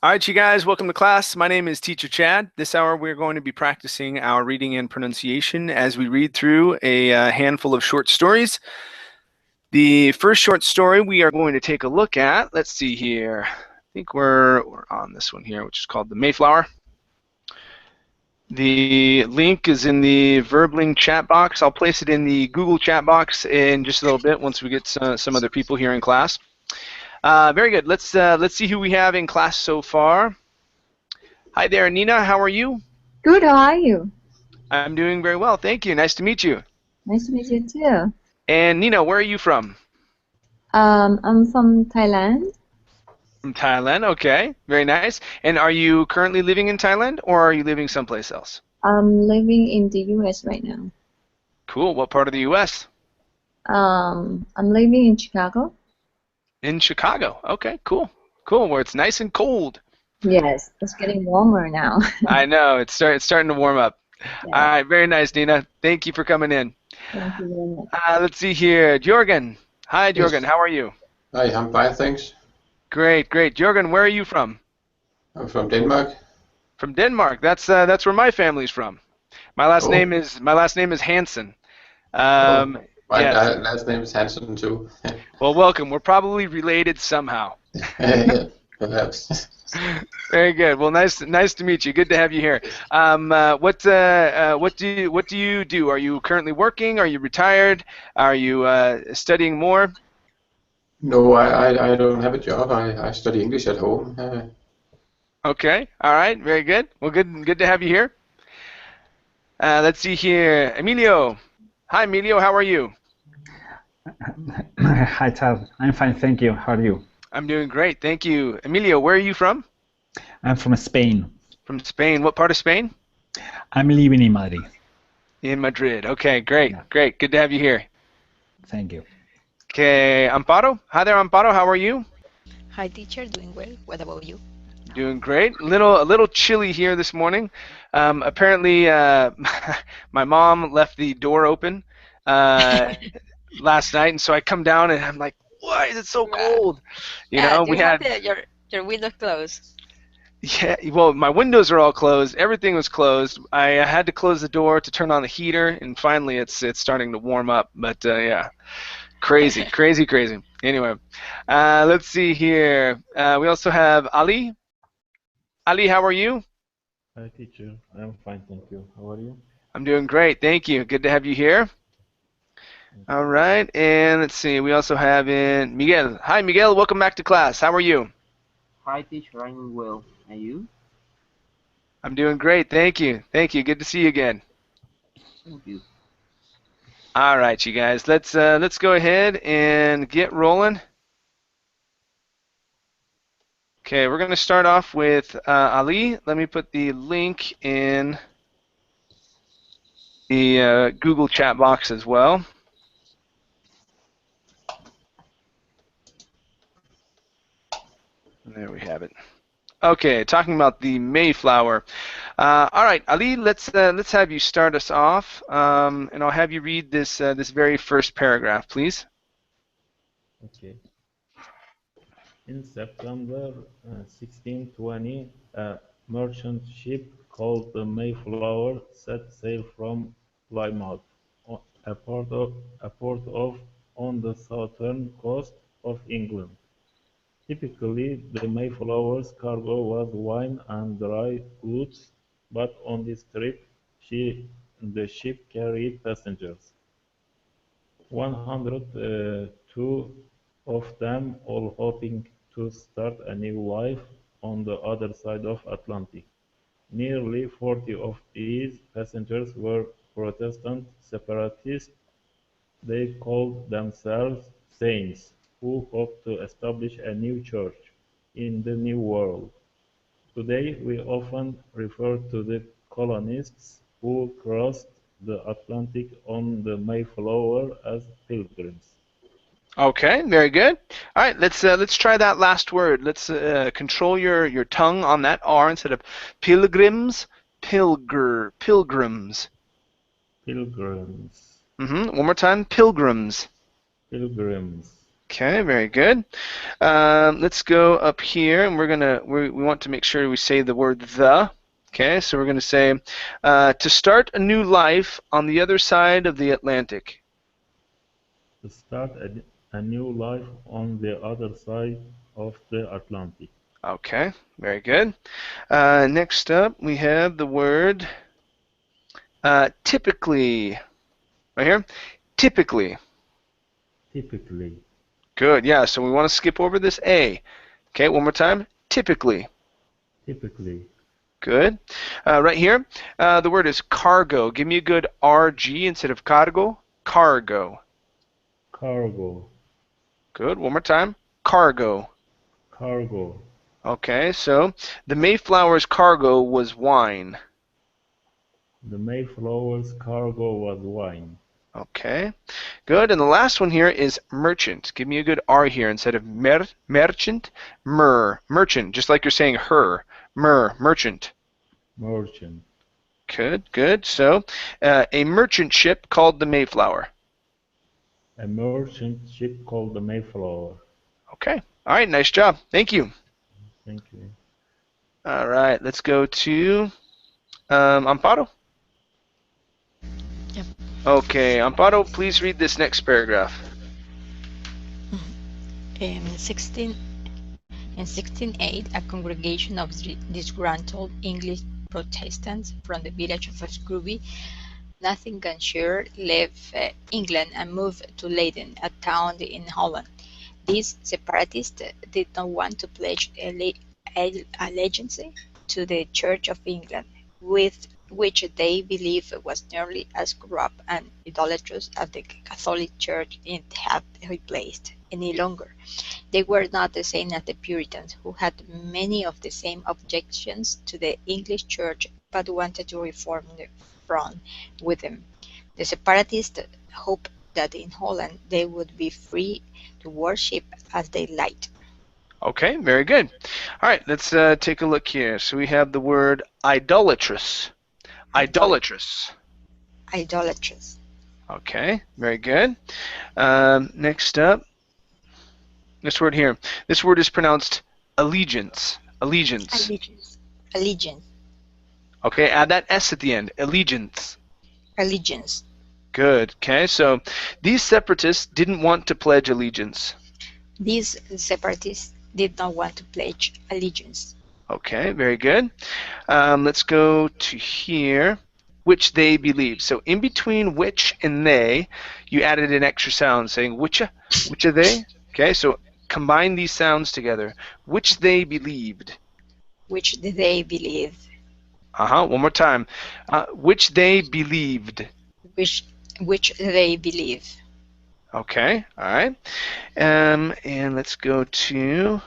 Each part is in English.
All right, you guys, welcome to class. My name is Teacher Chad. This hour we're going to be practicing our reading and pronunciation as we read through a handful of short stories. The first short story we are going to take a look at, let's see here. I think we're on this one here, which is called The Mayflower. The link is in the Verbling chat box. I'll place it in the Google chat box in just a little bit once we get some other people here in class. Very good. Let's see who we have in class so far. Hi there, Nina. How are you? Good. How are you? I'm doing very well. Thank you. Nice to meet you. Nice to meet you too. And Nina, where are you from? I'm from Thailand. From Thailand. Okay. Very nice. And are you currently living in Thailand or are you living someplace else? I'm living in the U.S. right now. Cool. What part of the U.S.? I'm living in Chicago. In Chicago. Okay. Cool. Cool. Where it's nice and cold. Yes, it's getting warmer now. I know. It's starting to warm up. Yeah. All right. Very nice, Nina. Thank you for coming in. Thank you very much. Let's see here. Jorgen. Hi, Jorgen. Yes. How are you? Hi, I'm fine, thanks. Great. Great. Jorgen, where are you from? I'm from Denmark. From Denmark. That's where my family's from. My last name is Hansen. My Yes. last name is Hansen too. Well, welcome. We're probably related somehow. Perhaps. Very good. Well, nice to meet you. Good to have you here. What do you do? Are you currently working? Are you retired? Are you studying more? No, I don't have a job. I study English at home. Okay. All right. Very good. Well, good to have you here. Let's see here. Emilio. Hi, Emilio. How are you? Hi, Chad. I'm fine, thank you. How are you? I'm doing great. Thank you. Emilio, where are you from? I'm from Spain. From Spain. What part of Spain? I'm living in Madrid. In Madrid. Okay, great. Yeah. Great. Good to have you here. Thank you. Okay, Amparo. Hi there, Amparo. How are you? Hi, teacher. Doing well. What about you? Doing great. A little chilly here this morning. Apparently, my mom left the door open last night, and so I come down and I'm like, "Why is it so cold?" You know, you we have had your window closed. yeah. Well, my windows are all closed. Everything was closed. I had to close the door to turn on the heater, and finally, it's starting to warm up. But yeah. Crazy. Anyway, let's see here. We also have Ali. Ali, how are you? Hi, teacher. I'm fine, thank you. How are you? I'm doing great, thank you. Good to have you here. All right, and let's see. We also have in Miguel. Hi, Miguel. Welcome back to class. How are you? Hi, teacher. I'm well. And you? I'm doing great, thank you. Thank you. Good to see you again. Thank you. All right, you guys. Let's go ahead and get rolling. Okay, we're going to start off with Ali. Let me put the link in the Google chat box as well. There we have it. Okay, talking about the Mayflower. All right, Ali, let's have you start us off, and I'll have you read this very first paragraph, please. Okay. In September 1620, a merchant ship called the Mayflower set sail from Plymouth, a port on the southern coast of England. Typically, the Mayflower's cargo was wine and dry goods, but on this trip, the ship carried passengers. 102 of them, all hoping to start a new life on the other side of Atlantic. Nearly 40 of these passengers were Protestant separatists. They called themselves saints, who hoped to establish a new church in the New World. Today, we often refer to the colonists who crossed the Atlantic on the Mayflower as pilgrims. Okay, very good. All right, let's try that last word. Let's control your tongue on that R instead of pilgrims. Pilgrims. Pilgrims. One more time. Pilgrims. Pilgrims. Okay, very good. Let's go up here, and we want to make sure we say the word the. Okay, so we're gonna say to start a new life on the other side of the Atlantic. To start a new life on the other side of the Atlantic. Okay, very good. Next up, we have the word typically. Right here, typically. Typically. Good, yeah, so we want to skip over this A. Okay, one more time. Typically. Typically. Good. Right here, the word is cargo. Give me a good RG instead of cargo. Cargo. Cargo. Good. One more time. Cargo. Cargo. Okay, so the Mayflower's cargo was wine. The Mayflower's cargo was wine. Okay, good. And the last one here is merchant. Give me a good R here instead of merchant. Merchant, just like you're saying her. Merchant. Merchant. Good, good. So, a merchant ship called the Mayflower. A merchant ship called the Mayflower. Okay. All right, nice job. Thank you. Thank you. All right, let's go to Amparo. Yep. Okay, Amparo, please read this next paragraph. In 1608, a congregation of disgruntled English Protestants from the village of Scrooby, Nottinghamshire, left England and moved to Leiden, a town in Holland. These separatists did not want to pledge allegiance to the Church of England, which they believed was nearly as corrupt and idolatrous as the Catholic Church it had replaced any longer. They were not the same as the Puritans, who had many of the same objections to the English Church but wanted to reform the front with them. The separatists hoped that in Holland they would be free to worship as they liked. Okay, very good. All right, let's take a look here. So we have the word idolatrous. Idolatrous. Idolatrous. Okay, very good. Next up, this word here. This word is pronounced allegiance. Allegiance. Allegiance. Allegiance. Okay, add that S at the end. Allegiance. Allegiance. Good. Okay, so these separatists didn't want to pledge allegiance. These separatists did not want to pledge allegiance. Okay, very good. Let's go to here. Which they believe. So in between which and they, you added an extra sound saying which are they? Okay, so combine these sounds together. Which they believed. Which they believe. One more time. Which they believed. Which they believe. Okay, all right. And let's go to,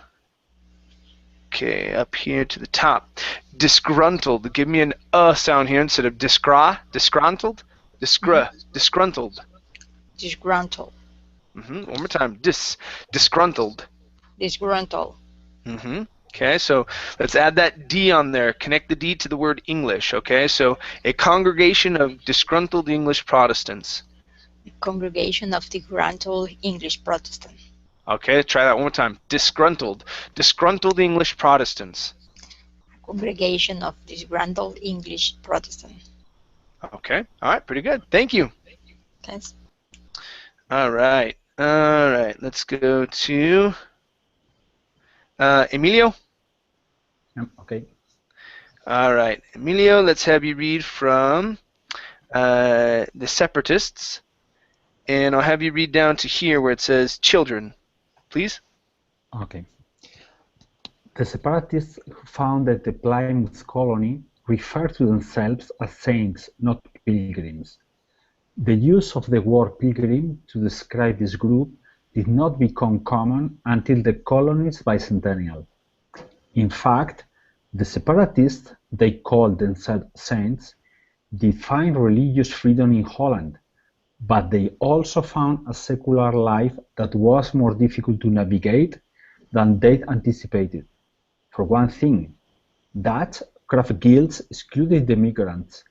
okay, up here to the top. Disgruntled. Give me an sound here instead of disgruntled. Disgruntled. Disgruntled. One more time. Disgruntled. Disgruntled. Okay, so let's add that D on there. Connect the D to the word English. Okay, so a congregation of disgruntled English Protestants. A congregation of disgruntled English Protestants. Okay, try that one more time. Disgruntled. Disgruntled English Protestants. A congregation of disgruntled English Protestants. Okay, all right, pretty good. Thank you. Thanks. All right, let's go to Emilio. Okay. All right, Emilio, let's have you read from the Separatists, and I'll have you read down to here where it says children, please. Okay. The separatists who founded the Plymouth colony refer to themselves as saints, not pilgrims. The use of the word pilgrim to describe this group did not become common until the colony's bicentennial. In fact, the separatists, they called themselves saints, defined religious freedom in Holland, but they also found a secular life that was more difficult to navigate than they anticipated. For one thing, Dutch craft guilds excluded the migrants,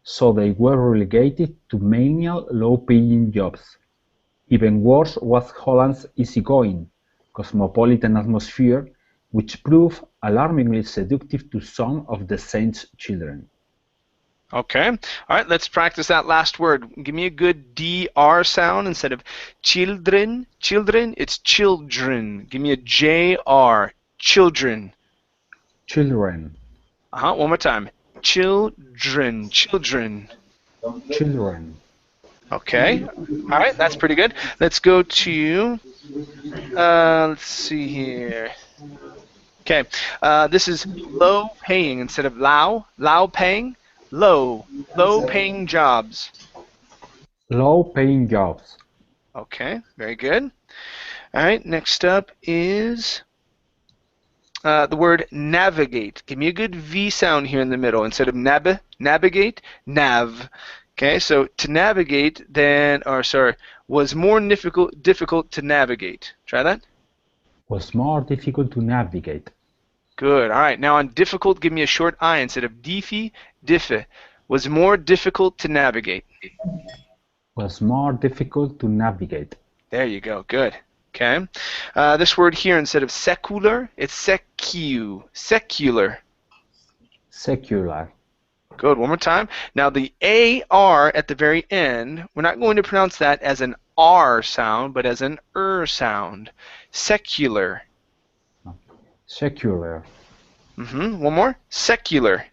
so they were relegated to menial, low-paying jobs. Even worse was Holland's easygoing, cosmopolitan atmosphere, which proved alarmingly seductive to some of the saints' children. Okay. All right, let's practice that last word. Give me a good DR sound instead of children. Children, it's children. Give me a JR. Children. Children. One more time. Children. Children. Children. Okay. All right, that's pretty good. Let's go to, let's see here. Okay. This is low paying instead of low. Low paying. Low. Low paying jobs. Low paying jobs. Okay, very good. All right, next up is the word navigate. Give me a good V sound here in the middle. Instead of navigate, nav. Okay, so to navigate was more difficult to navigate. Try that. Was more difficult to navigate. Good. All right, now on difficult, give me a short I instead of diffe. Was more difficult to navigate. Was more difficult to navigate. There you go. Good. Okay. This word here, instead of secular, it's secular. Secular. Good. One more time. Now the AR at the very end, we're not going to pronounce that as an R sound, but as an sound. Secular. Secular. One more. Secular.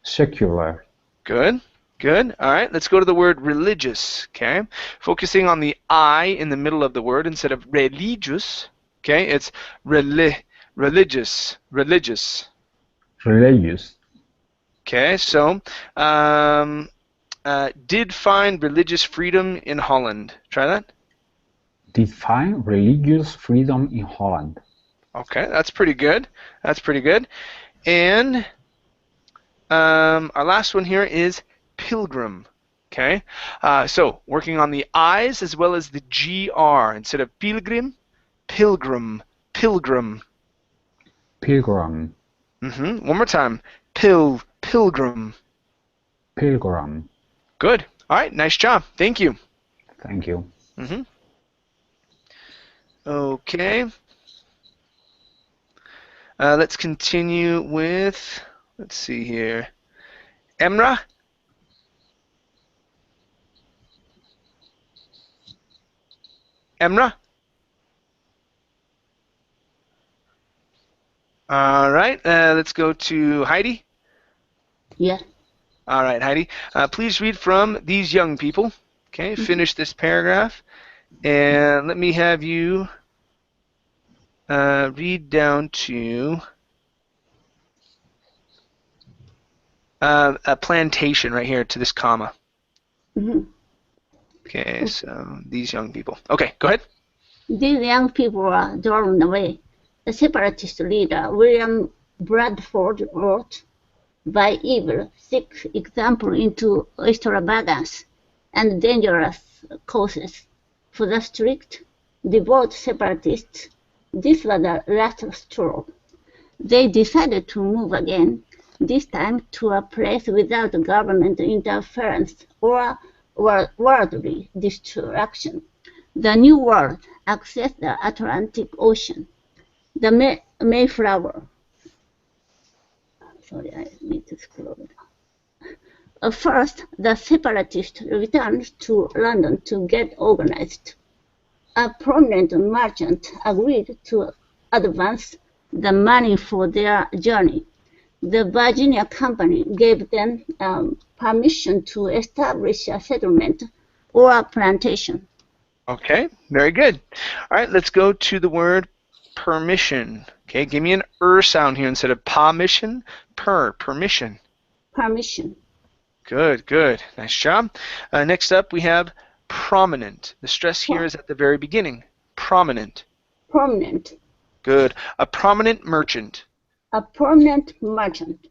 Secular. Good. Good. All right. Let's go to the word religious. Okay. Focusing on the I in the middle of the word instead of religious. Okay. It's religious. Religious. Religious. Okay. So, did find religious freedom in Holland. Try that. Did find religious freedom in Holland. Okay. That's pretty good. That's pretty good. And our last one here is pilgrim. Okay, so working on the I's as well as the GR. Instead of pilgrim, pilgrim, pilgrim. Pilgrim. One more time. Pilgrim. Pilgrim. Good. All right, nice job. Thank you. Thank you. Okay. Let's continue with, let's see here. Emra? Emra? All right, let's go to Heidi. Yeah. All right, Heidi. Please read from these young people. Okay, finish this paragraph. And let me have you read down to a plantation right here to this comma. Okay, so these young people. Okay, go ahead. These young people are drawn away. The separatist leader, William Bradford, wrote, by evil, seek example into extravagance and dangerous causes. For the strict, devout separatists, this was the last straw. They decided to move again, this time to a place without government interference or worldly distraction. The New World accessed the Atlantic Ocean. The Mayflower. Sorry, I need to scroll down. First, the separatists returned to London to get organized. A prominent merchant agreed to advance the money for their journey. The Virginia Company gave them permission to establish a settlement or a plantation. Okay, very good. All right, let's go to the word permission. Okay, give me an sound here instead of permission. Permission. Permission. Good, good. Nice job. Next up, we have prominent. The stress here is at the very beginning. Prominent. Prominent. Good. A prominent merchant. A prominent merchant.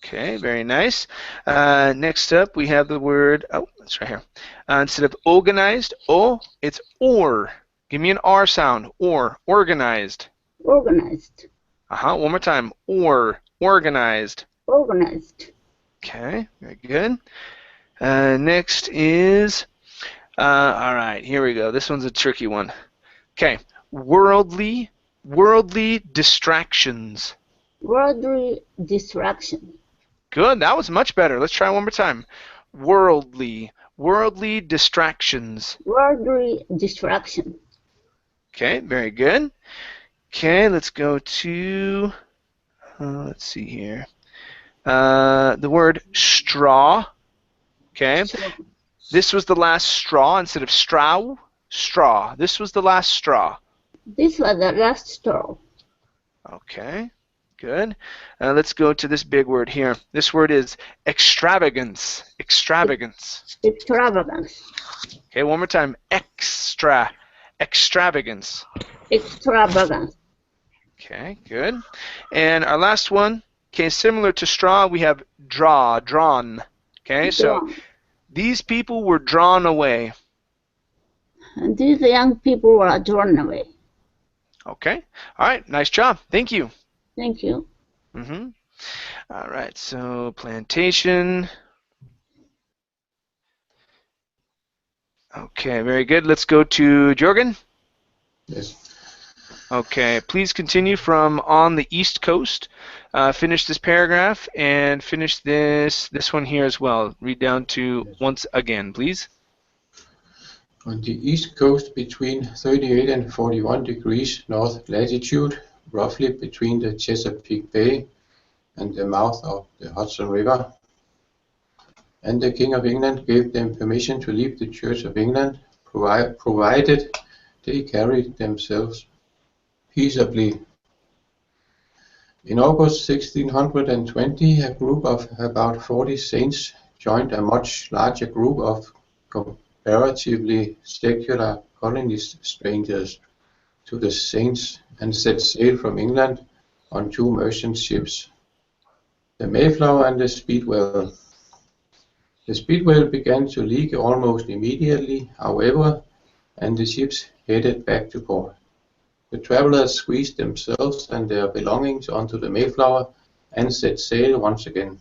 Okay, very nice. Next up, we have the word, it's right here. Instead of organized, it's or. Give me an R sound. Or. Organized. Organized. One more time. Or. Organized. Organized. Okay, very good. Next is All right, here we go. This one's a tricky one. Okay, worldly distractions. Worldly distraction. Good, that was much better. Let's try one more time. Worldly distractions. Worldly distraction. Okay, very good. Okay, let's go to, let's see here. The word straw. Okay, this was the last straw instead of straw. Straw. This was the last straw. This was the last straw. Okay, good. Let's go to this big word here. This word is extravagance. Extravagance. Extravagance. Okay, one more time. Extravagance. Extravagance. Okay, good. And our last one, okay, similar to straw, we have drawn. Okay, so these people were drawn away. And these young people were drawn away. Okay, all right, nice job. Thank you. Thank you. All right, so plantation. Okay, very good. Let's go to Jorgen. Yes. Okay, please continue from on the East Coast. Finish this paragraph and finish this one here as well. Read down to once again, please. On the east coast between 38 and 41 degrees north latitude, roughly between the Chesapeake Bay and the mouth of the Hudson River, and the King of England gave them permission to leave the Church of England, provided they carried themselves peaceably. In August 1620, a group of about 40 saints joined a much larger group of comparatively secular colonist strangers to the saints and set sail from England on 2 merchant ships, the Mayflower and the Speedwell. The Speedwell began to leak almost immediately, however, and the ships headed back to port. The travelers squeezed themselves and their belongings onto the Mayflower and set sail once again.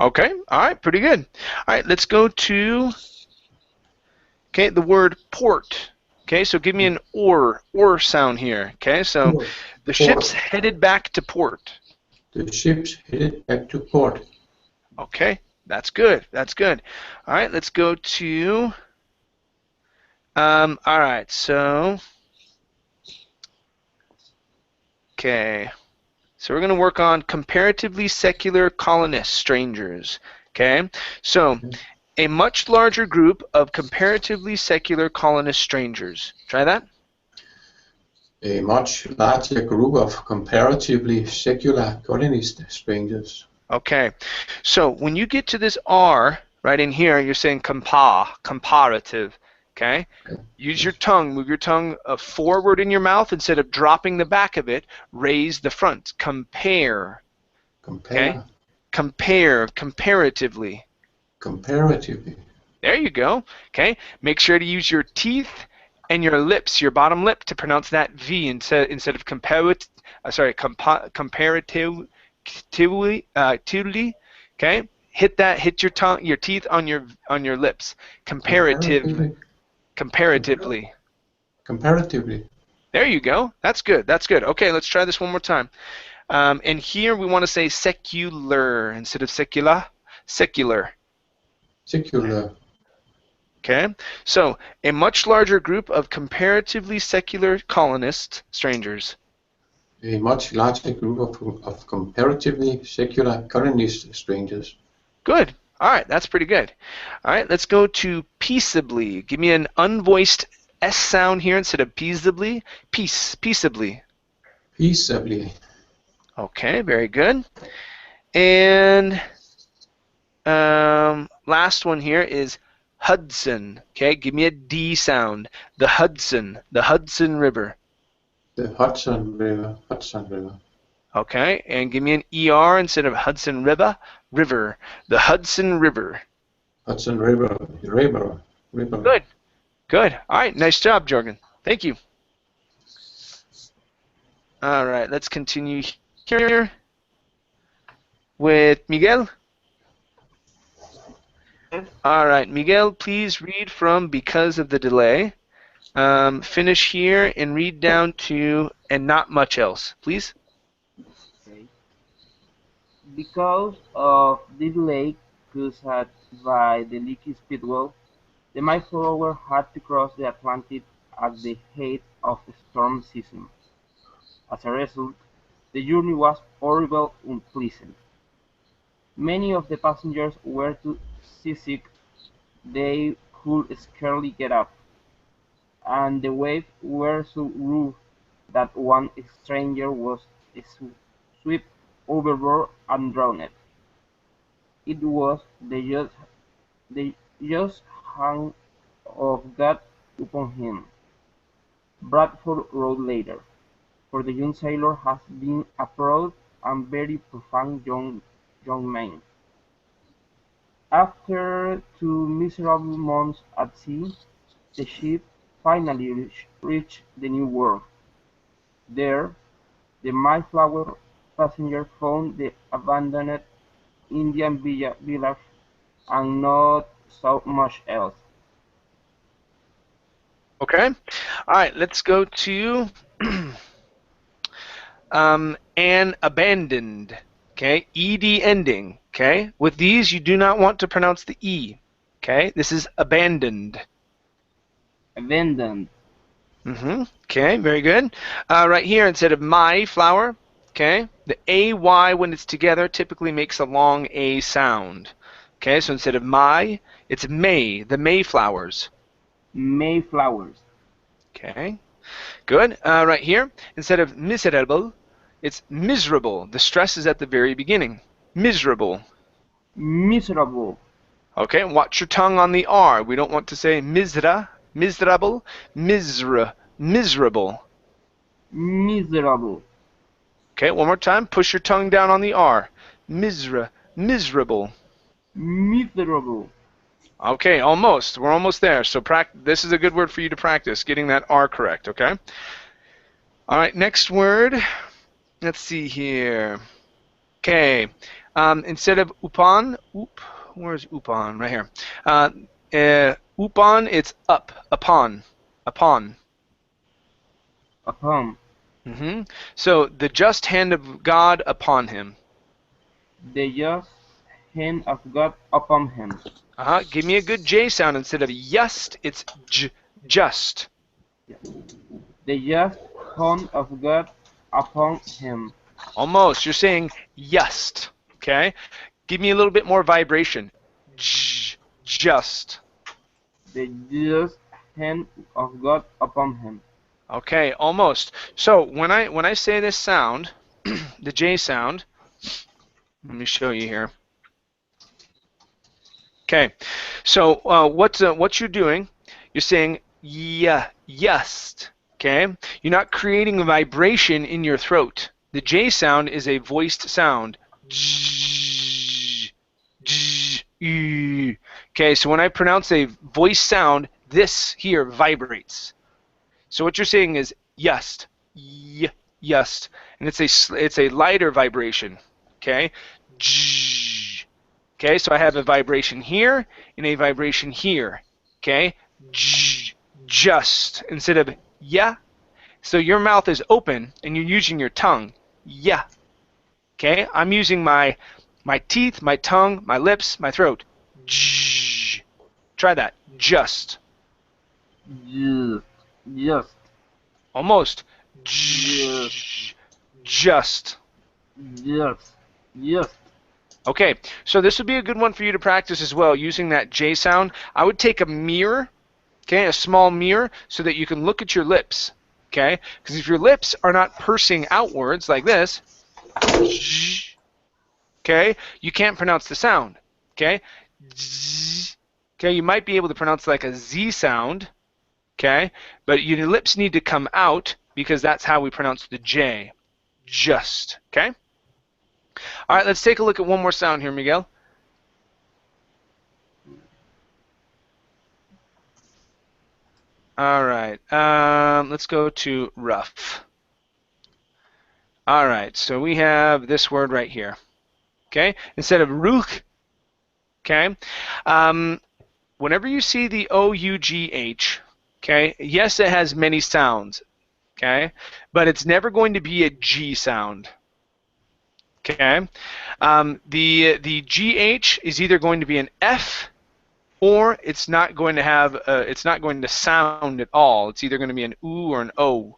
Okay, all right, pretty good. All right, let's go to, okay, the word port. Okay, so give me an or sound here. Okay, so the ships headed back to port. The ships headed back to port. Okay, that's good. That's good. All right, let's go to, all right, so, okay. So we're going to work on comparatively secular colonist strangers. Okay, so a much larger group of comparatively secular colonist strangers. Try that. A much larger group of comparatively secular colonist strangers. Okay, so when you get to this R right in here, you're saying comparative. Okay, use your tongue, move your tongue forward in your mouth instead of dropping the back of it. Raise the front. Compare. Okay, compare, comparatively. Comparatively. There you go. Okay, make sure to use your teeth and your lips, your bottom lip, to pronounce that V instead of comparatively. Okay, hit your tongue, your teeth on your lips. Comparatively. Comparatively. There you go. That's good. That's good. Okay, let's try this one more time. And here we want to say secular instead of secular. Secular. Secular. Okay, so a much larger group of comparatively secular colonist strangers. A much larger group of comparatively secular colonist strangers. Good. All right, that's pretty good. All right, let's go to peaceably. Give me an unvoiced S sound here instead of peaceably. Peaceably. Peaceably. Okay, very good. And last one here is Hudson. Okay, give me a D sound. The Hudson River. The Hudson River. Hudson River. Okay, and give me an ER instead of Hudson River. River. The Hudson River. Hudson River. River. Good. Good. All right, nice job, Jorgen. Thank you. All right, let's continue here with Miguel. All right, Miguel, please read from because of the delay. Finish here and read down to and not much else, please. Okay. Because of the delay caused by the leaky speedwell, the Mayflower had to cross the Atlantic at the height of the storm season. As a result, the journey was horrible and unpleasant. Many of the passengers were too seasick they could scarcely get up, and the waves were so rough that one stranger was swept overboard and drowned. It was the just hand of God upon him, Bradford wrote later, for the young sailor has been a proud and very profound young man. After 2 miserable months at sea, the ship finally reached the New World. There, the Mayflower passengers found the abandoned Indian village and not so much else. Okay. All right, let's go to and abandoned. Okay, ed ending. Okay, with these you do not want to pronounce the e. Okay, this is abandoned. Abandoned. Okay, very good. Right here, instead of my flower, okay, the AY when it's together typically makes a long A sound. Okay, so instead of my, it's May, the Mayflowers. Mayflowers. Okay, good. Right here, instead of miserable, it's miserable. The stress is at the very beginning. Miserable. Miserable. Okay, watch your tongue on the R. We don't want to say miserable, miserable. Miserable. Okay, one more time. Push your tongue down on the R. Miserable. Miserable. Okay, almost. We're almost there. So this is a good word for you to practice, getting that R correct, okay? All right, next word. Let's see here. Okay, instead of upon, where's upon? Right here. Upon, it's up, upon. Upon. So, the just hand of God upon him. The just hand of God upon him. Give me a good J sound. Instead of just, it's just. Yeah. The just hand of God upon him. Almost. You're saying just. Okay? Give me a little bit more vibration. Just. The just hand of God upon him. Okay, almost. So when I say this sound, the J sound, let me show you here. Okay, so what you're doing, you're saying just. Okay, you're not creating a vibration in your throat. The J sound is a voiced sound. Okay, so when I pronounce a voice sound, this here vibrates. So what you're saying is just, just, and it's a lighter vibration. Okay, okay. So I have a vibration here and a vibration here. Okay, just instead of yeah. So your mouth is open and you're using your tongue. Yeah. Okay, I'm using my teeth, my tongue, my lips, my throat. Try that. Just. Just. Almost. Just. Just. Just. Okay, so this would be a good one for you to practice as well, using that J sound. I would take a mirror, okay, a small mirror, so that you can look at your lips, okay? Because if your lips are not pursing outwards like this, okay, you can't pronounce the sound, okay? Okay, you might be able to pronounce like a Z sound, okay? But your lips need to come out because that's how we pronounce the J. Just, okay? All right, let's take a look at one more sound here, Miguel. All right, let's go to rough. All right, so we have this word right here. Okay, instead of ruch, Okay. Whenever you see the O-U-G-H, okay, yes, it has many sounds, okay, but it's never going to be a G sound. Okay. The GH is either going to be an F or it's not going to have it's not going to sound at all. It's either going to be an oo or an o.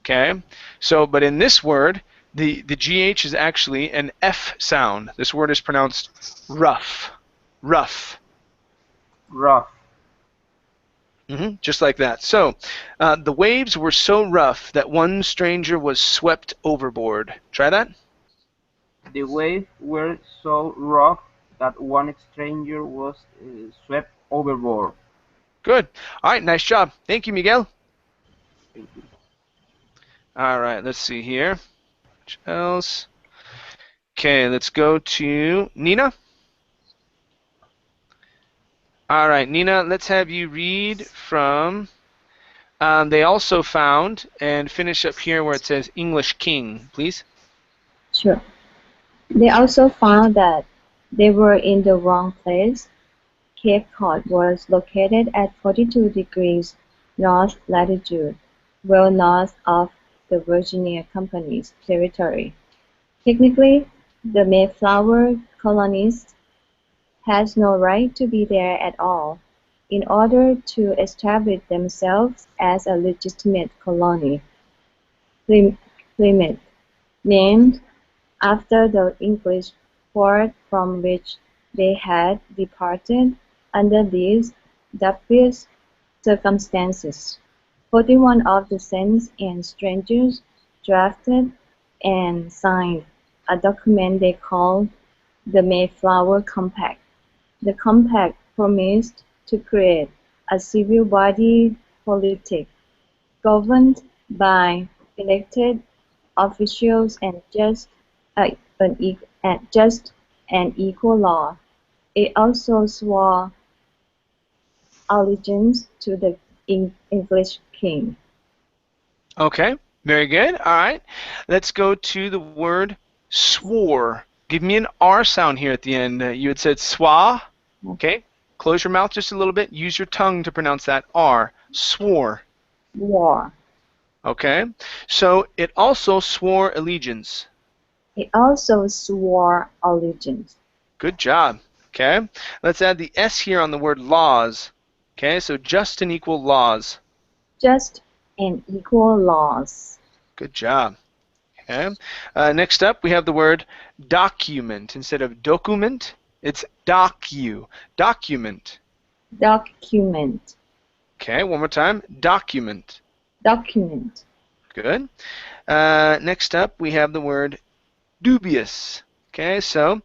Okay, so but in this word, the GH is actually an F sound. This word is pronounced rough, rough. Rough. Just like that. So the waves were so rough that one stranger was swept overboard. Try that. The waves were so rough that one stranger was swept overboard. Good. All right, nice job. Thank you, Miguel. Thank you. All right, let's see here. What else? Okay, let's go to Nina. All right, Nina, let's have you read from, they also found, and finish up here where it says English King, please. Sure. They also found that they were in the wrong place. Cape Cod was located at 42 degrees north latitude, well north of the Virginia Company's territory. Technically, the Mayflower colonists had no right to be there at all. In order to establish themselves as a legitimate colony, Plymouth, named after the English port from which they had departed under these dubious circumstances, 41 of the Saints and strangers drafted and signed a document they called the Mayflower Compact. The compact promised to create a civil body politic governed by elected officials and just and equal law. It also swore allegiance to the English king. Okay, very good. All right, let's go to the word swore. Give me an R sound here at the end. You had said swa. Okay, close your mouth just a little bit. Use your tongue to pronounce that R. Swore. War. Okay, so it also swore allegiance. It also swore allegiance. Good job. Okay, let's add the S here on the word laws. Okay, so just and equal laws. Just and equal laws. Good job. Okay. Next up, we have the word document. Instead of document, it's document. Document. Okay, one more time. Document. Document. Good. Next up, we have the word dubious. Okay, so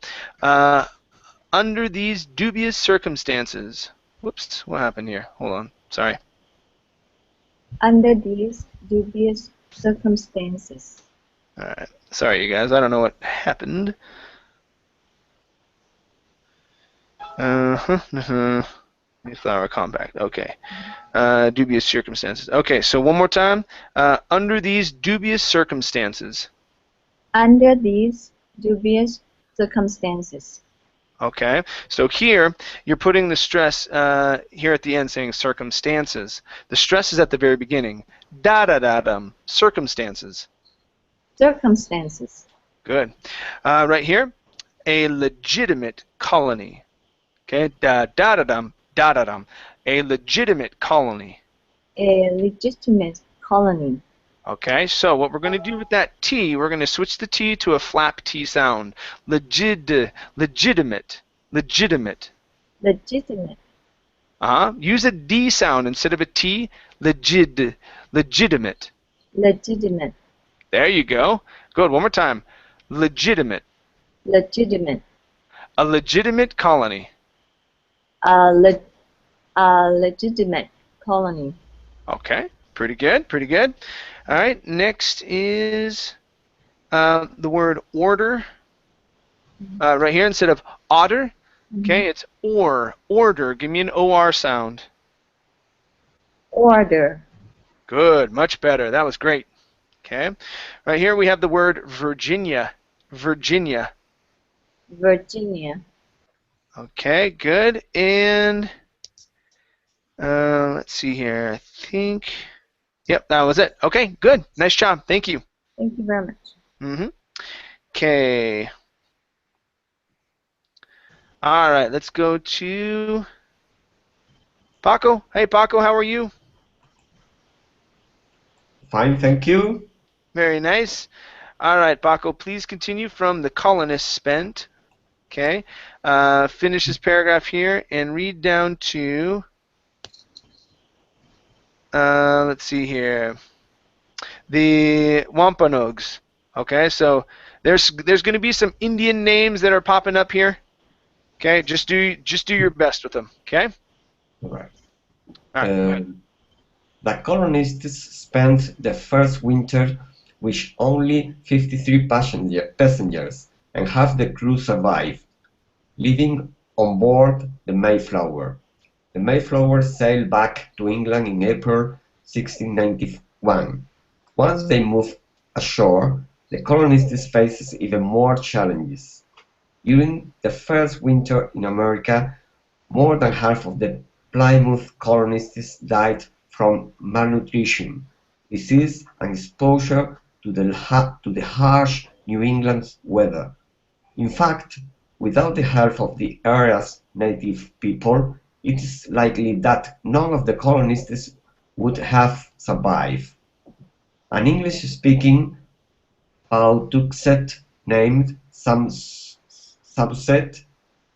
under these dubious circumstances. Whoops, what happened here? Hold on. Sorry. Under these dubious circumstances. All right. Sorry, you guys. I don't know what happened. Mayflower Compact. Okay. Dubious circumstances. Okay, so one more time. Under these dubious circumstances. Under these dubious circumstances. Okay, so here you're putting the stress here at the end saying circumstances. The stress is at the very beginning. Da-da-da-dum. Circumstances. Circumstances. Good. Right here, a legitimate colony. Okay, da-da-da-dum, da-da-dum. A legitimate colony. A legitimate colony. Okay, so what we're going to do with that T, we're going to switch the T to a flap T sound. Legitimate. Legitimate. Legitimate. Use a D sound instead of a T. Legitimate. Legitimate. There you go. Good. One more time. Legitimate. Legitimate. A legitimate colony. A legitimate colony. Okay. Pretty good. Pretty good. All right. Next is the word order. Right here instead of otter. Okay, it's order. Give me an OR sound. Order. Good. Much better. That was great. Okay. Right here we have the word Virginia. Virginia. Virginia. Okay, good. And let's see here. I think, yep, that was it. Okay, good. Nice job. Thank you. Thank you very much. Okay. All right, let's go to Paco. Hey, Paco, how are you? Fine, thank you. Very nice. All right, Paco, please continue from the colonists spent. Okay. Finish this paragraph here and read down to, let's see here, the Wampanoags. Okay, so there's going to be some Indian names that are popping up here. Okay, just do your best with them. Okay. All right. All right. The colonists spent the first winter with only 53 passengers, and half the crew survived, living on board the Mayflower. The Mayflower sailed back to England in April 1691. Once they moved ashore, the colonists faced even more challenges. During the first winter in America, more than half of the Plymouth colonists died from malnutrition, disease, and exposure to the harsh New England weather. In fact, without the help of the area's native people, it is likely that none of the colonists would have survived. An English-speaking Pawtuxet named Subset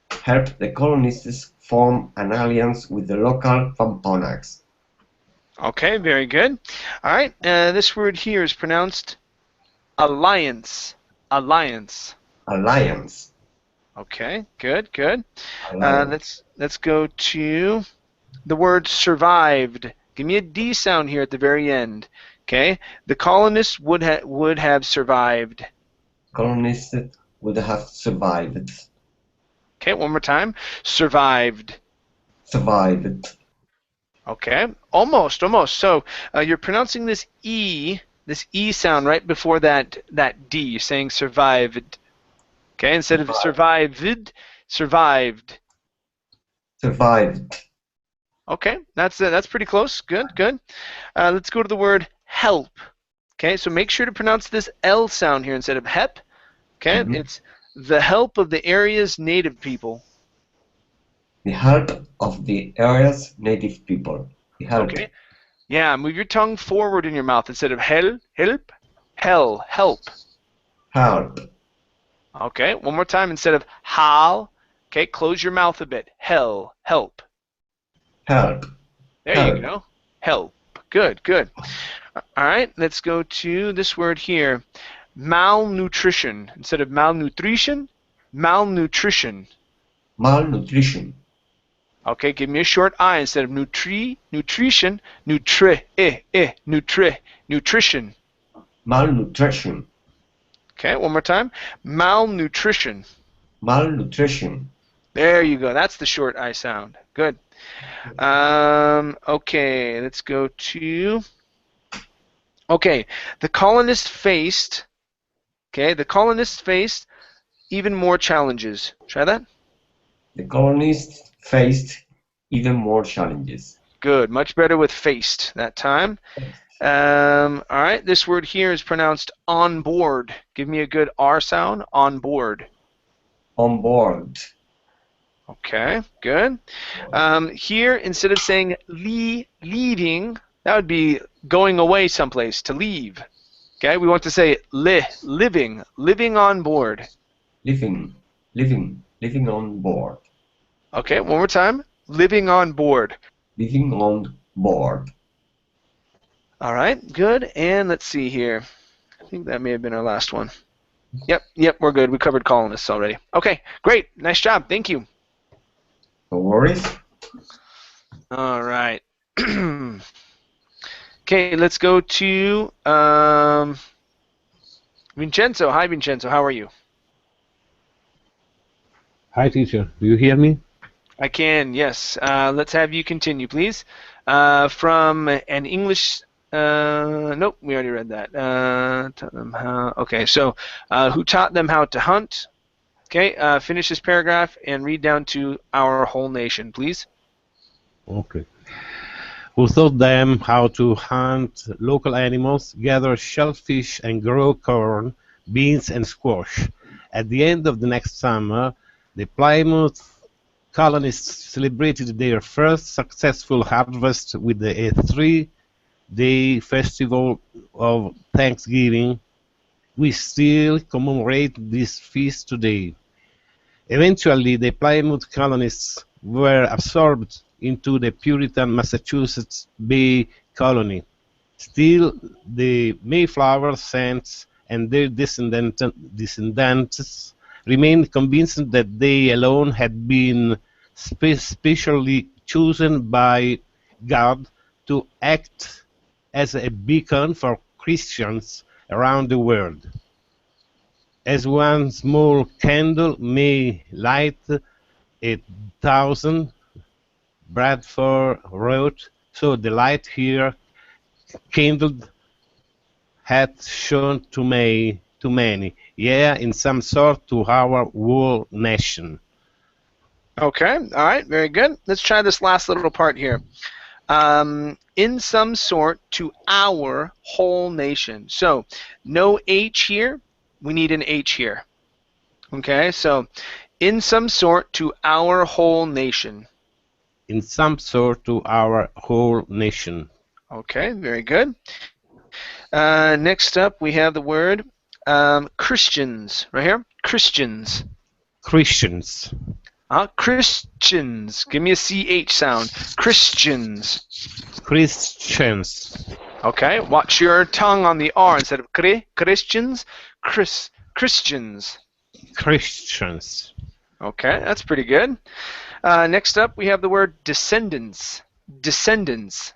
helped the colonists form an alliance with the local Wampanoags. Okay, very good. All right, this word here is pronounced alliance. Alliance. Alliance. Okay, good, good. Let's go to the word survived. Give me a D sound here at the very end. Okay, the colonists would have survived. Colonists would have survived. Okay, one more time. Survived. Survived. Okay, almost. So you're pronouncing this E sound right before that D. You're saying survived. Okay, instead of survived, survived. Survived. Okay, that's pretty close. Good, good. Let's go to the word help. Okay, so make sure to pronounce this L sound here instead of hep. Okay, it's the help of the area's native people. The help of the area's native people. The help. Okay. Yeah, move your tongue forward in your mouth instead of help, help. Help. Okay, one more time instead of hal. Okay, close your mouth a bit. Help. Help. There you go. Help. Good, good. All right, let's go to this word here. Malnutrition. Instead of malnutrition, malnutrition. Malnutrition. Okay, give me a short I instead of nutrition, nutrition. Malnutrition. Okay, one more time. Malnutrition. Malnutrition. There you go. That's the short I sound. Good. Okay, let's go to. Okay, the colonists faced. Okay, the colonists faced even more challenges. Try that. The colonists faced even more challenges. Good. Much better with faced that time. All right, this word here is pronounced on board. Give me a good R sound. On board. On board. Okay, good. Here, instead of saying leaving, that would be going away someplace, to leave. Okay, we want to say living on board. Living on board. Okay, one more time. Living on board. Living on board. All right, good. And let's see here. I think that may have been our last one. Yep, we're good. We covered colonists already. Okay, great. Nice job. Thank you. No worries. All right. Okay, let's go to Vincenzo. Hi, Vincenzo. How are you? Hi, teacher. Do you hear me? I can, yes. Let's have you continue, please. From an English... nope, we already read that. Taught them how... Okay, so who taught them how to hunt? Okay, finish this paragraph and read down to our whole nation, please. Okay. Who taught them how to hunt local animals, gather shellfish, and grow corn, beans, and squash. At the end of the next summer, the Plymouth colonists celebrated their first successful harvest with a 3-day festival of Thanksgiving. We still commemorate this feast today. Eventually, the Plymouth colonists were absorbed into the Puritan Massachusetts Bay Colony. Still, the Mayflower Saints and their descendants remained convinced that they alone had been specially chosen by God to act as a beacon for Christians around the world. As one small candle may light 1,000, Bradford wrote, so the light here kindled hath shone to many, yea, in some sort to our whole nation. Okay, all right, very good. Let's try this last little part here. In some sort to our whole nation. So no H here. We need an H here. Okay, so in some sort to our whole nation. In some sort to our whole nation. Okay, very good. Next up, we have the word Christians right here. Christians. Christians. Christians. Give me a CH sound. Christians. Christians. Okay, watch your tongue on the R instead of Christians. Christians. Christians. Okay, that's pretty good. Next up, we have the word descendants. Descendants.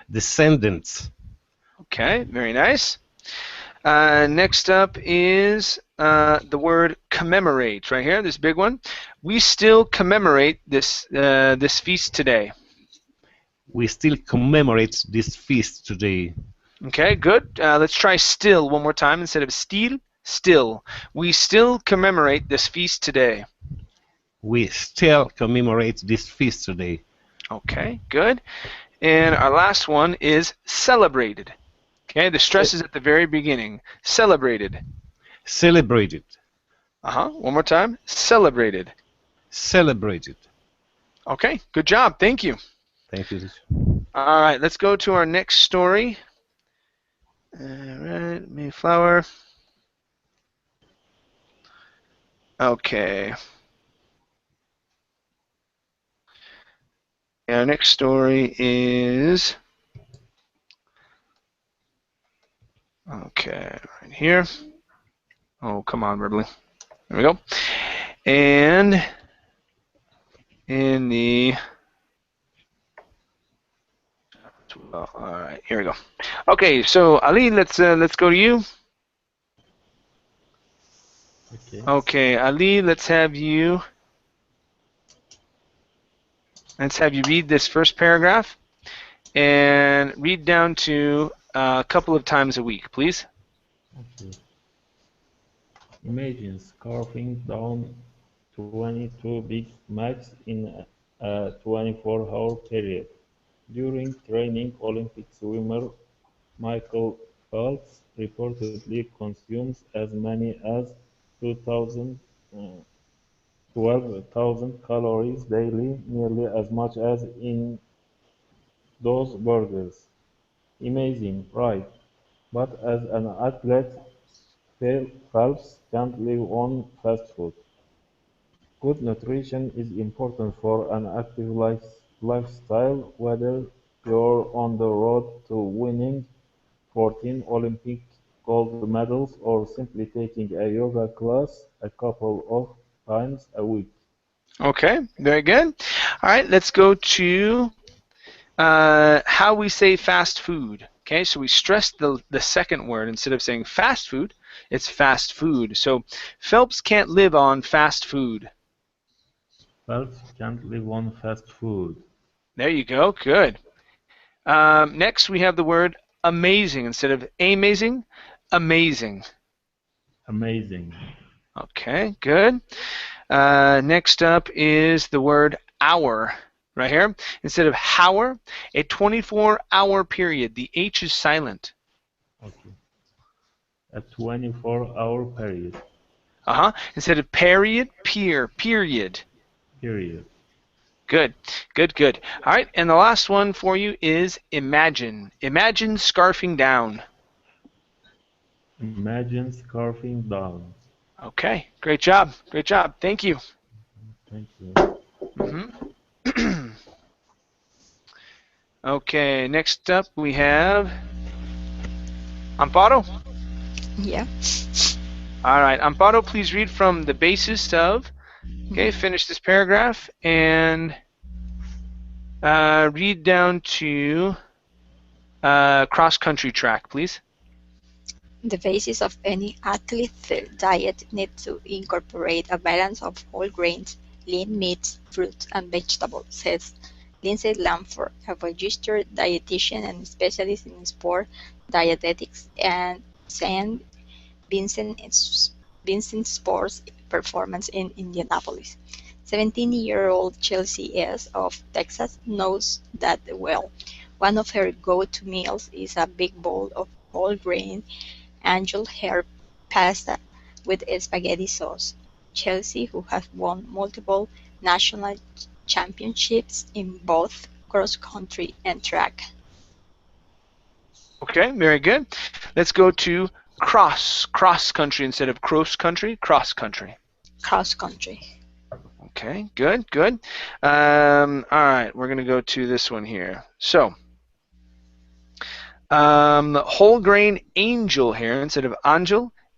Descendants. Okay, very nice. Next up is the word commemorate right here, this big one. We still commemorate this feast today. We still commemorate this feast today. Okay, good. Let's try still one more time instead of steal. Still. We still commemorate this feast today. We still commemorate this feast today. Okay, good. And our last one is celebrated. Okay, the stress is at the very beginning. Celebrated. Celebrated. One more time. Celebrated. Celebrated. Okay, good job. Thank you. Thank you. All right, let's go to our next story. All right, Mayflower. Okay. Our next story is, okay, right here. Oh, come on, Ribley. There we go. And in the, well, all right, here we go. Okay, so Ali, let's go to you. Okay, Ali, let's have you read this first paragraph and read down to a couple of times a week, please. Okay. Imagine scarfing down 22 Big Macs in a 24-hour period. During training, Olympic swimmer Michael Phelps reportedly consumes as many as 12,000 calories daily, nearly as much as in those burgers. Amazing, right? But as an athlete, Phelps can't live on fast food. Good nutrition is important for an active lifestyle, whether you're on the road to winning 14 Olympic gold medals or simply taking a yoga class a couple of times a week. Okay, very good. All right, let's go to how we say fast food. Okay, so we stress the second word. Instead of saying fast food, it's fast food. So Phelps can't live on fast food. Phelps can't live on fast food. There you go. Good. Next, we have the word amazing. Instead of amazing, amazing. Amazing. Okay, good. Next up is the word hour. Right here. Instead of hour, a 24-hour period. The H is silent. Okay. A 24-hour period. Instead of period, period. Period. Good, good, good. All right, and the last one for you is imagine. Imagine scarfing down. Imagine scarfing down. Okay, great job, great job. Thank you. Thank you. Okay, next up we have Amparo. Yeah. All right, Amparo, please read from the basis of. Okay, finish this paragraph and read down to cross-country track, please. The basis of any athlete's diet needs to incorporate a balance of whole grains, lean meats, fruits, and vegetables, says Lindsay Lamford, a registered dietitian and specialist in sport dietetics and St. Vincent Sports Performance in Indianapolis. 17-year-old Chelsea S. of Texas knows that well. One of her go-to meals is a big bowl of whole grain angel hair pasta with spaghetti sauce. Chelsea, who has won multiple national championships in both cross-country and track. Okay, very good. Let's go to cross-country instead of cross-country, cross-country. Cross-country. Okay, good, good. All right, we're going to go to this one here. So, whole grain angel hair instead of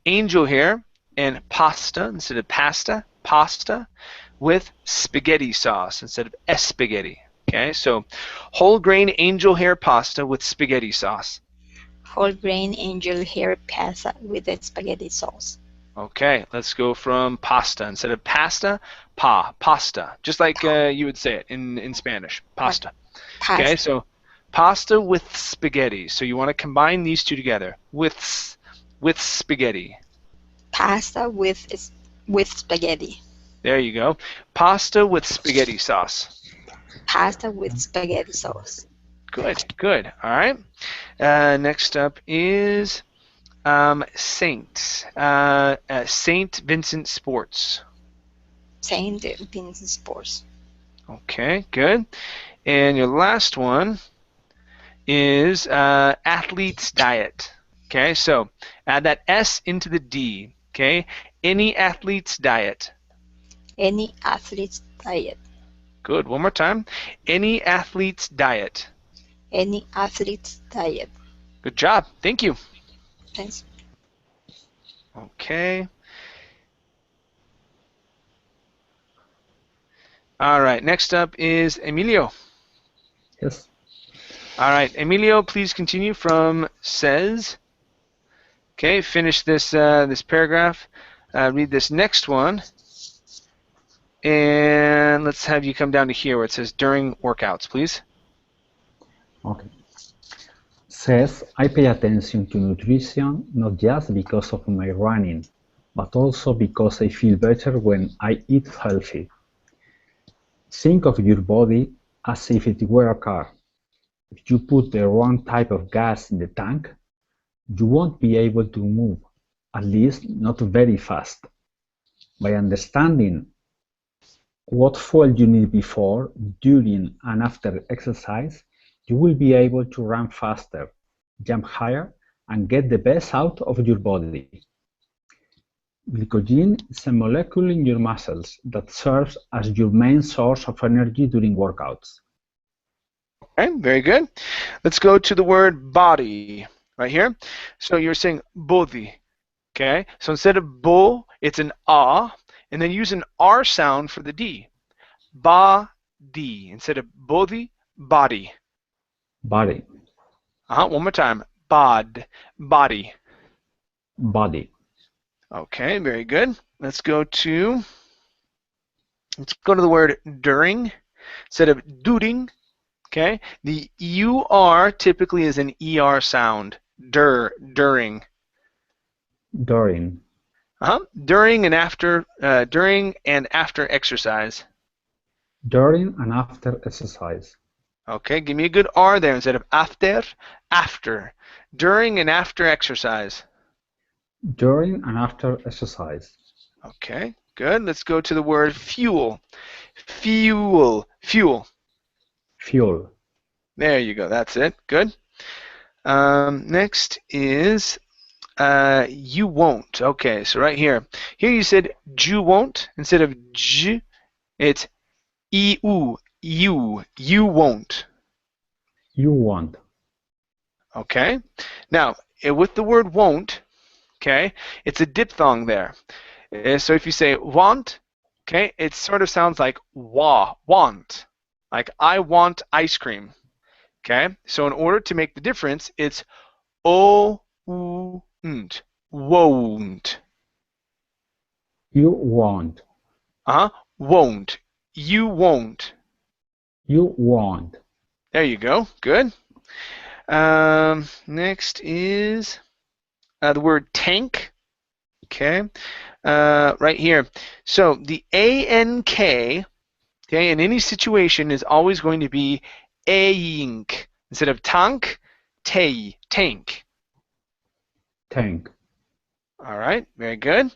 angel hair, and pasta instead of pasta, with spaghetti sauce instead of spaghetti. Okay, so whole grain angel hair pasta with spaghetti sauce. Whole grain angel hair pasta with the spaghetti sauce. Okay, let's go from pasta instead of pasta, pasta, just like you would say it in Spanish, pasta. Okay, so pasta with spaghetti. So you want to combine these two together with spaghetti. Pasta with spaghetti. There you go. Pasta with spaghetti sauce. Pasta with spaghetti sauce. Good, good. All right. Next up is Saint Vincent Sports. Saint Vincent Sports. Okay, good. And your last one is athlete's diet. Okay, so add that S into the D. Okay, any athlete's diet. Any athlete's diet. Good. One more time. Any athlete's diet. Any athlete's diet. Good job. Thank you. Thanks. Okay. All right. Next up is Emilio. Yes. All right, Emilio, please continue from says. Okay, finish this this paragraph. Read this next one. And let's have you come down to here where it says during workouts, please. Okay. Says, I pay attention to nutrition not just because of my running, but also because I feel better when I eat healthy. Think of your body as if it were a car. If you put the wrong type of gas in the tank, you won't be able to move, at least not very fast. By understanding what fuel you need before, during, and after exercise, you will be able to run faster, jump higher, and get the best out of your body. Glycogen is a molecule in your muscles that serves as your main source of energy during workouts. Okay, very good. Let's go to the word body right here. So you're saying body. Okay, so instead of bo, it's an ah, and then use an R sound for the D. Ba-D. Instead of body, body. Body. One more time. Body. Body. Okay, very good. Let's go to the word during instead of during. Okay, the UR typically is an ER sound. During. During. During and after exercise. During and after exercise. Okay, give me a good R there instead of after. After. During and after exercise. During and after exercise. Okay, good. Let's go to the word fuel. Fuel. Fuel. Fuel. There you go. That's it. Good. Next is you won't. Okay, so right here. Here you said you won't instead of j. It's eu. You. You won't. You won't. Okay. Now, with the word won't, okay, it's a diphthong there. So if you say want, okay, it sort of sounds like want. Like I want ice cream. Okay? So in order to make the difference, it's won't. Won't. You won't. Won't. You won't. You won't. There you go. Good. Next is the word tank. Okay. Right here. So the ANK, okay, in any situation is always going to be a-ink. Instead of tank, tank. Tank. All right, very good.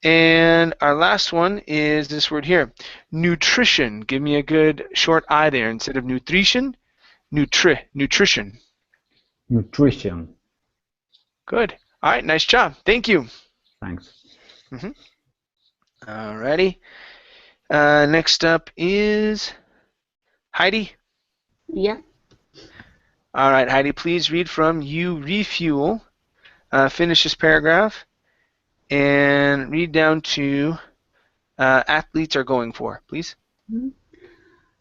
And our last one is this word here, nutrition. Give me a good short I there. Instead of nutrition, nutrition. Nutrition. Good. All right, nice job. Thank you. Thanks. All righty. Next up is Heidi. Yeah. All right, Heidi, please read from you refuel. Finish this paragraph and read down to athletes are going for, please.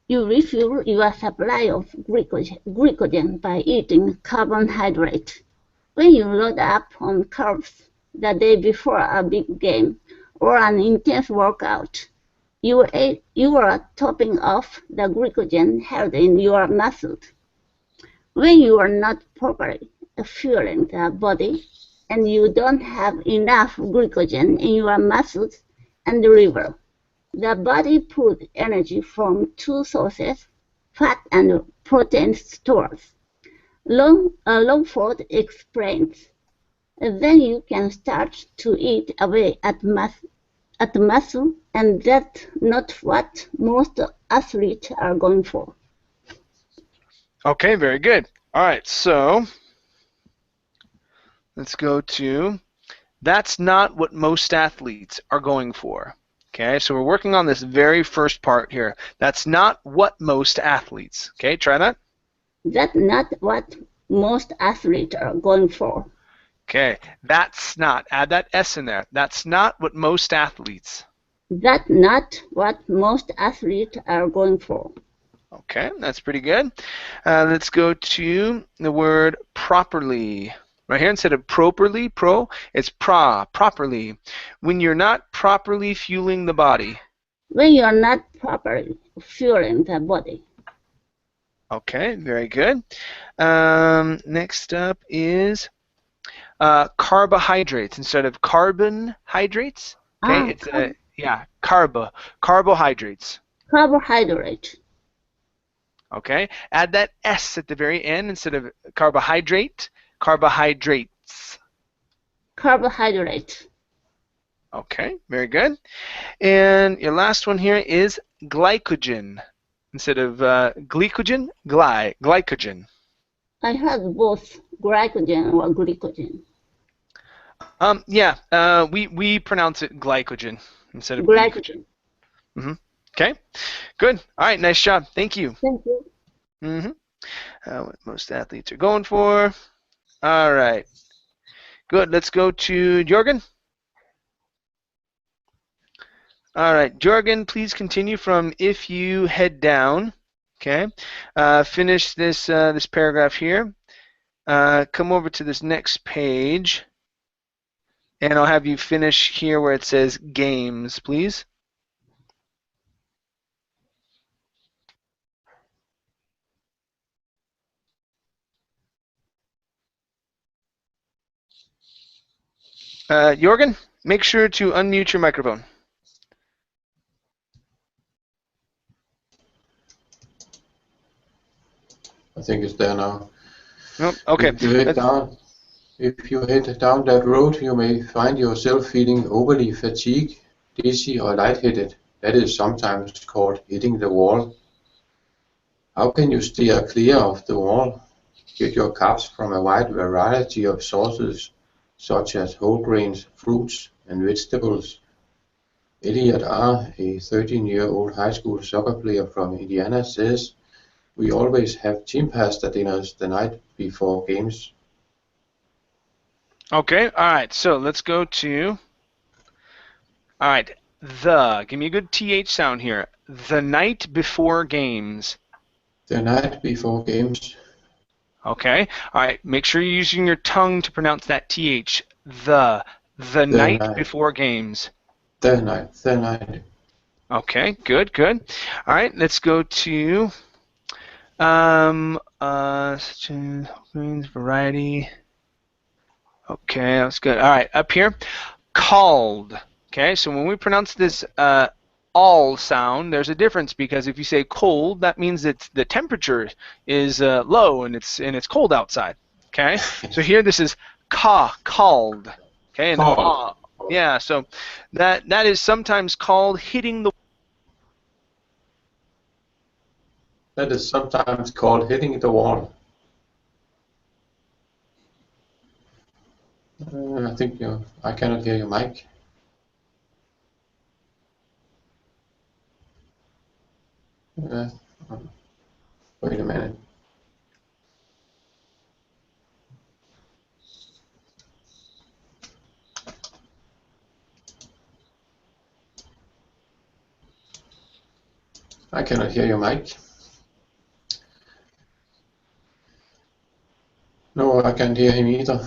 You refuel your supply of glycogen by eating carbohydrate. When you load up on carbs the day before a big game or an intense workout, you are topping off the glycogen held in your muscles. When you are not properly fueling the body and you don't have enough glycogen in your muscles and the liver, the body pulls energy from two sources, fat and protein stores. Longford explains. Then you can start to eat away at muscle, and that's not what most athletes are going for. Okay, very good. All right, so let's go to that's not what most athletes are going for. Okay, so we're working on this very first part here. That's not what most athletes. Okay, try that. That's not what most athletes are going for. Okay, that's not. Add that S in there. That's not what most athletes. That's not what most athletes are going for. Okay, that's pretty good. Let's go to the word properly. Right here, instead of properly, it's properly. When you're not properly fueling the body. When you're not properly fueling the body. Okay, very good. Next up is carbohydrates instead of carbon hydrates. Okay, carbohydrates. Carbohydrate. Okay, add that S at the very end instead of carbohydrate, carbohydrates. Carbohydrate. Okay, very good. And your last one here is glycogen instead of glycogen, glycogen. I heard both glycogen or glycogen. Yeah, we pronounce it glycogen instead of glycogen. Okay, good. All right, nice job. Thank you. Thank you. What most athletes are going for. All right. Good. Let's go to Jorgen. All right, Jorgen, please continue from if you head down. Okay. Finish this this paragraph here. Come over to this next page, and I'll have you finish here where it says games, please. Jorgen, make sure to unmute your microphone. I think it's there now. Nope. Okay. If you head down that road, you may find yourself feeling overly fatigued, dizzy, or lightheaded. That is sometimes called hitting the wall. How can you steer clear of the wall? Get your carbs from a wide variety of sources, such as whole grains, fruits, and vegetables. Elliot R., a 13-year-old high school soccer player from Indiana, says, "We always have team pasta dinners the night before games." Okay. All right. So let's go to. All right. Give me a good TH sound here. The night before games. The night before games. Okay. All right. Make sure you're using your tongue to pronounce that TH. The night before games. The night. Okay. Good. All right. Let's go to variety. Okay, that's good. All right, up here, called. Okay, so when we pronounce this all sound, there's a difference because if you say cold, that means that the temperature is low and it's cold outside. Okay, so here this is called. Okay, and yeah, so that is sometimes called hitting the. That is sometimes called hitting the wall. I think I cannot hear your mic. Wait a minute. I cannot hear your mic. No, I can't hear him either.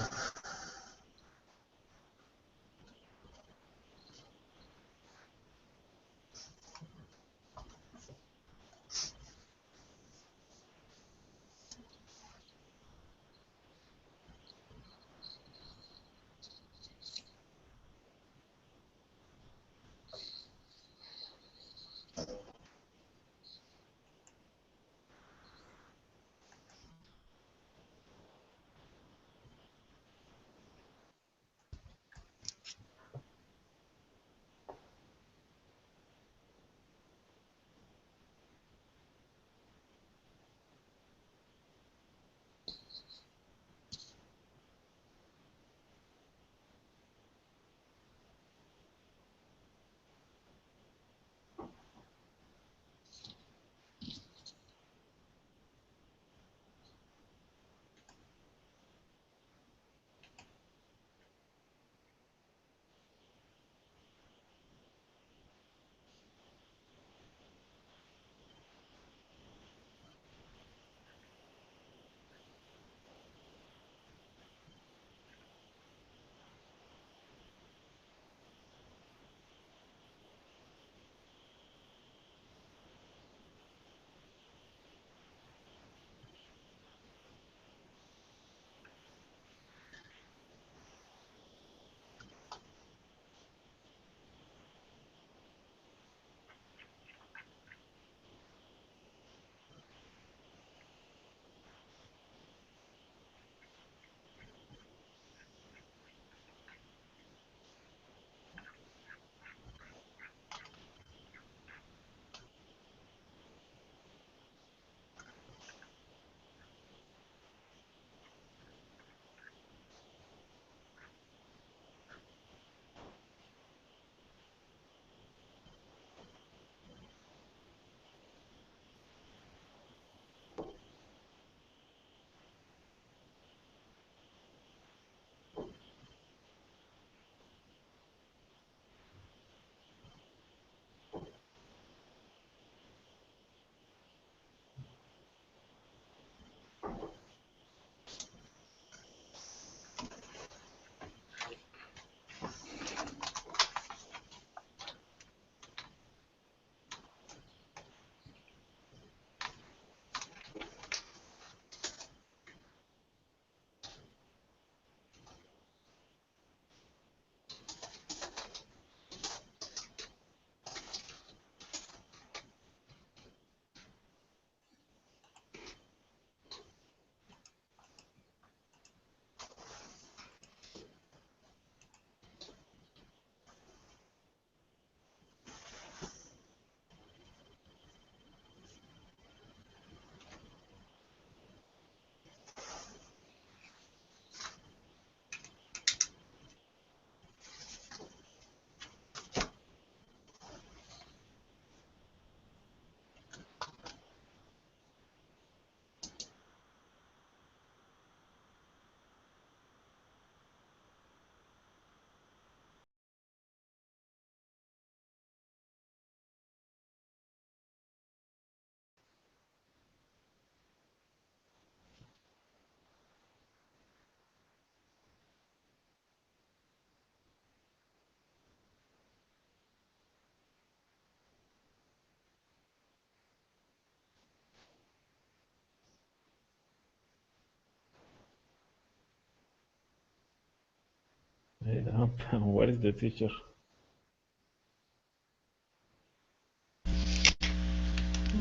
Head up. Where is the teacher?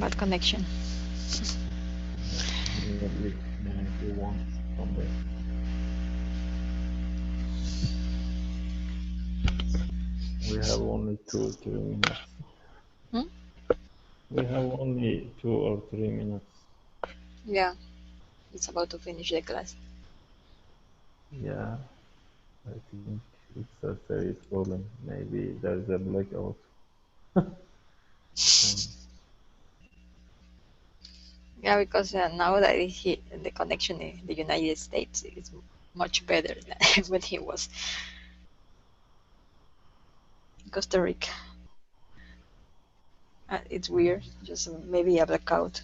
Bad connection. Nearly 91 from there. We have only 2-3 minutes. Hmm? We have only 2 or 3 minutes. Yeah, it's about to finish the class. Yeah, I think it's a serious problem. Maybe there's a blackout. Yeah, because now that the connection in the United States is much better than when he was in Costa Rica. It's weird, just maybe a blackout.